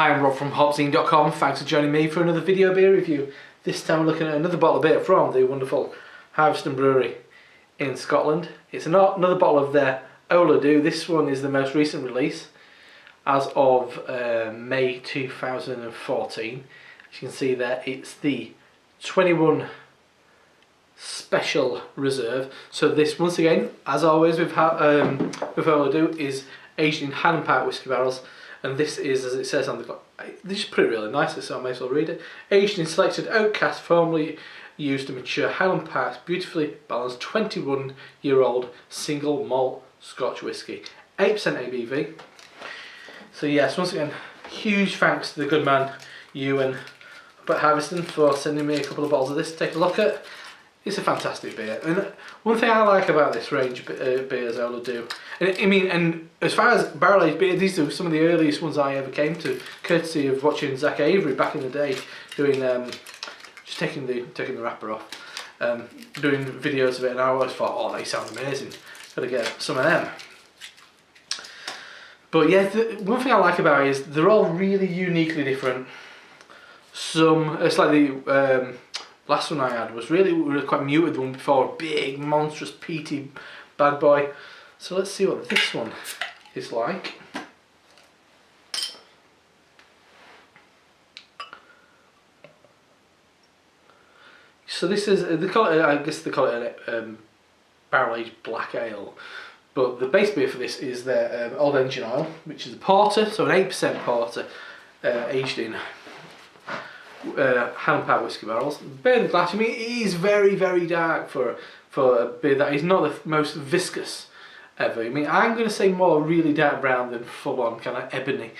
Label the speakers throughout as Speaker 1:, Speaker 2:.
Speaker 1: Hi, I'm Rob from HopZine.com. Thanks for joining me for another video beer review. This time we're looking at another bottle of beer from the wonderful Harviestoun Brewery in Scotland. It's another bottle of their Ola Dubh. This one is the most recent release as of May 2014. As you can see there, it's the 21 Special Reserve. So this, once again, as always with Ola Dubh, is aged in Highland Park whiskey barrels. And this is, as it says on the, they just put it really nicely, so I may as well read it. Aged in selected oak casks, formerly used to mature Highland Park's beautifully balanced 21-year-old single malt Scotch whisky, 8% ABV. So yes, once again, huge thanks to the good man Ewan up at Harviestoun for sending me a couple of bottles of this to take a look at. It's a fantastic beer, and one thing I like about this range of beers Ola Dubh, and as far as barrel aged beer, these are some of the earliest ones I ever came to, courtesy of watching Zach Avery back in the day, doing just taking the wrapper off, doing videos of it, and I always thought, oh, they sound amazing, gotta get some of them. But yeah, one thing I like about it is they're all really uniquely different. Some, it's like the last one I had was really quite muted, the one before, big, monstrous, peaty bad boy. So let's see what this one is like. So this is, they call it, I guess they call it a barrel-aged black ale. But the base beer for this is their Old Engine Oil, which is a porter, so an 8% porter, aged in Highland Park whiskey barrels. Beer in the glass, I mean, it is very, very dark for a beer that is not the most viscous ever. I mean, I'm going to say more really dark brown than full on kind of ebony.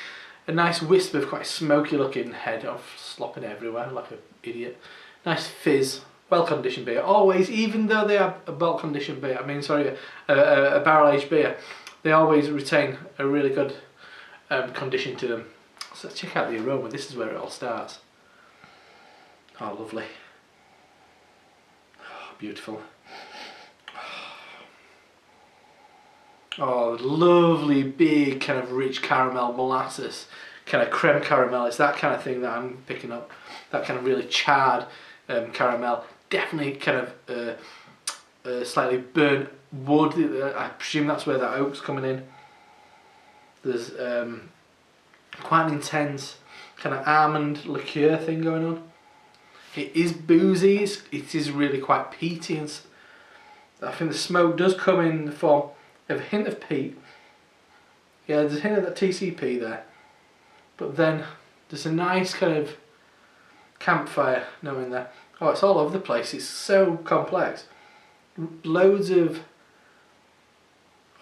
Speaker 1: A nice wisp of quite smoky looking head, of slopping everywhere like an idiot. Nice fizz, well conditioned beer. Always, even though they are a bulk conditioned beer, a barrel aged beer, they always retain a really good condition to them. So let's check out the aroma. This is where it all starts. Oh, lovely. Oh, beautiful. Oh, lovely, big, kind of rich caramel, molasses, kind of creme caramel. It's that kind of thing that I'm picking up. That kind of really charred caramel. Definitely kind of slightly burnt wood. I presume that's where that oak's coming in. There's quite an intense kind of almond liqueur thing going on. It is boozy, it is really quite peaty, and I think the smoke does come in the form of a hint of peat. Yeah, there's a hint of that TCP there, but then there's a nice kind of campfire note in there. Oh, it's all over the place, it's so complex. Loads of,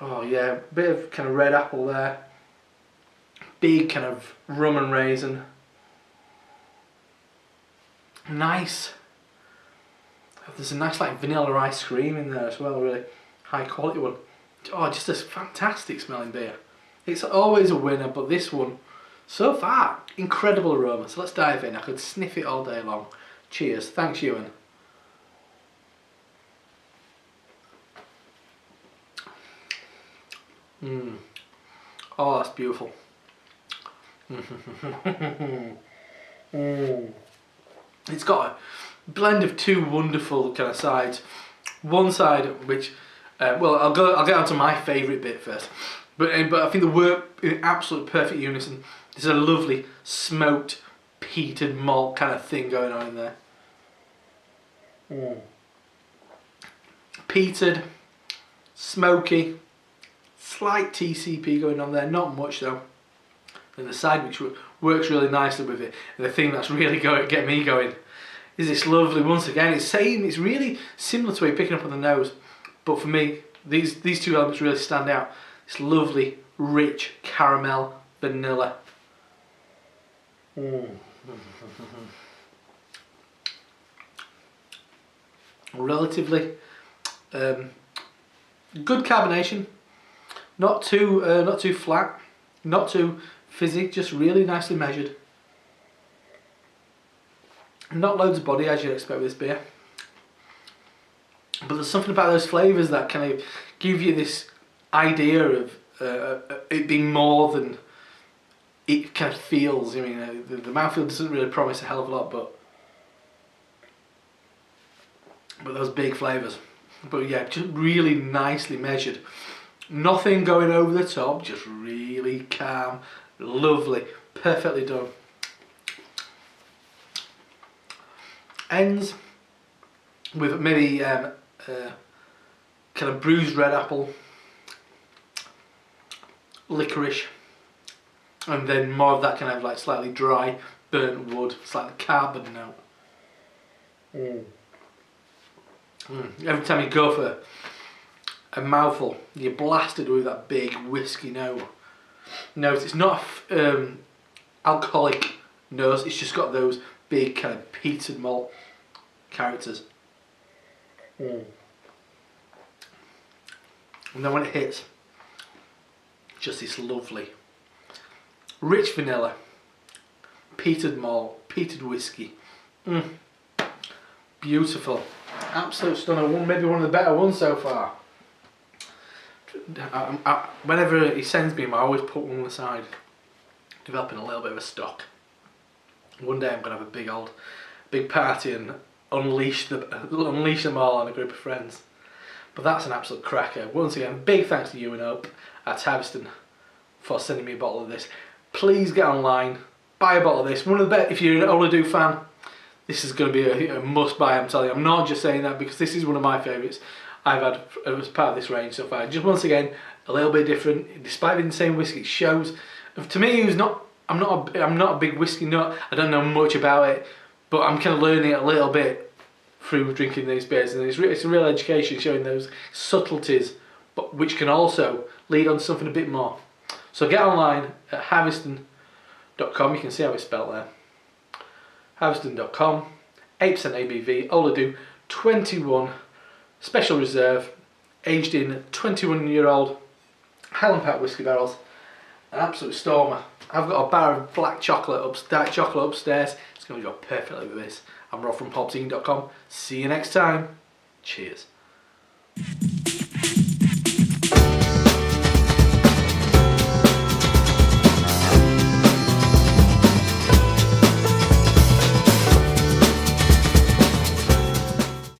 Speaker 1: oh yeah, a bit of kind of red apple there, big kind of rum and raisin. Nice. There's a nice like vanilla ice cream in there as well, a really high quality one. Oh, just a fantastic smelling beer. It's always a winner, but this one, so far, incredible aroma. So let's dive in. I could sniff it all day long. Cheers. Thanks, Ewan. Oh, that's beautiful. It's got a blend of two wonderful kind of sides. One side which, well, I'll get on to my favourite bit first. But I think they work in absolute perfect unison. There's a lovely smoked, peated malt kind of thing going on in there. Peated, smoky, slight TCP going on there, not much though. And the side which works really nicely with it, and the thing that's really get me going is this lovely, once again, it's really similar to what you're picking up on the nose, but for me, these two elements really stand out. This lovely, rich caramel, vanilla. Relatively good carbonation, not too flat, not too fizzy, just really nicely measured. Not loads of body as you'd expect with this beer, but there's something about those flavours that kind of give you this idea of it being more than it kind of feels, I mean, the mouthfeel doesn't really promise a hell of a lot, but those big flavours. But yeah, just really nicely measured. Nothing going over the top, just really calm, lovely, perfectly done. Ends with maybe kind of bruised red apple, licorice, and then more of that kind of like slightly dry, burnt wood, slightly carbon note. Every time you go for a mouthful, you're blasted with that big whiskey note. It's not alcoholic nose, it's just got those big kind of peated malt characters. And then when it hits, just this lovely, rich vanilla, peated malt, peated whiskey. Beautiful. Absolute stunner. Maybe one of the better ones so far. Whenever he sends me them, I always put one on the side, developing a little bit of a stock. One day I'm going to have a big party and unleash them all on a group of friends. But that's an absolute cracker. Once again, big thanks to you and Hope at Harviestoun for sending me a bottle of this. Please get online, buy a bottle of this. One of the best, if you're an Ola Dubh fan, this is going to be a must buy, I'm telling you. I'm not just saying that because this is one of my favourites I've had as part of this range so far. Just once again, a little bit different. Despite being the same whiskey, it shows. To me, I'm not a big whiskey nut. I don't know much about it, but I'm kind of learning it a little bit through drinking these beers, and it's a real education showing those subtleties, but which can also lead on to something a bit more. So get online at harviestoun.com. You can see how it's spelled there. Harviestoun.com, 8% ABV, Ola Dubh, 21, special reserve, aged in 21-year-old Highland Park whiskey barrels. An absolute stormer. I've got a bar of dark chocolate upstairs. It's going to go perfectly with this. I'm Rob from HopZine.com. See you next time. Cheers.